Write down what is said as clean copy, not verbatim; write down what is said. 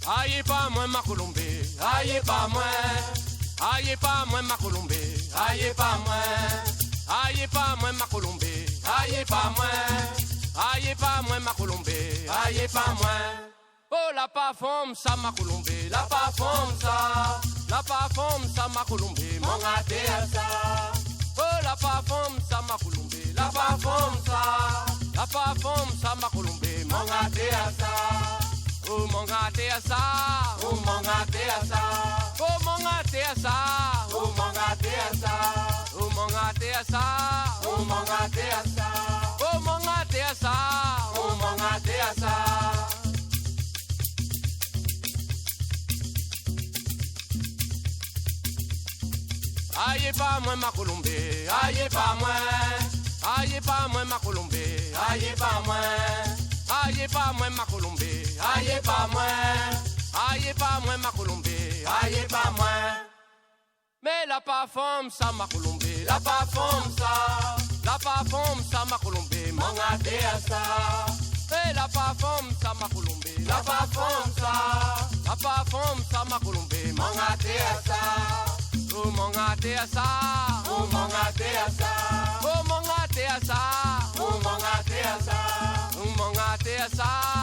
Aïe pas moi ma Colombe, aïe pas moi. Aïe pas moi ma Colombe, aïe pas moi. Aïe pas moi ma Colombe, aïe pas moi. Aïe pas moi ma Colombe, aïe pas moi. Oh la pas femme ça ma Colombe, la pas femme ça. La pas femme ça ma Colombe, mon gâté à ça. Oh la pas femme ça ma Colombe, la pas femme ça. La pas femme ça ma Colombe, mon gâté à ça. Oh mon gâté à ça, oh mon gâté à ça, oh mon gâté à ça, oh mon gâté à ça, oh mon gâté à ça, oh mon gâté à ça, oh mon gâté à ça, oh mon gâté à ça. Aïe pas moi ma Colombe, aïe pas moi, aïe pas moi ma Colombe, aïe pas moi. Aïe pas moi ma Colombe, aïe pas moi. Aïe pas moi ma Colombe, aïe pas moi. Mais la pas femme ça ma Colombe, la pas femme ça. La pas femme ça ma Colombe, mon gâté à ça. Mais la pas femme ça ma Colombe, la pas femme ça. La pas femme ça ma Colombe, mon gâté à ça. Oh mon gâté à ça, oh mon gâté à ça, oh mon gâté à ça, oh mon gâté à ça, oh mon gâté à ça.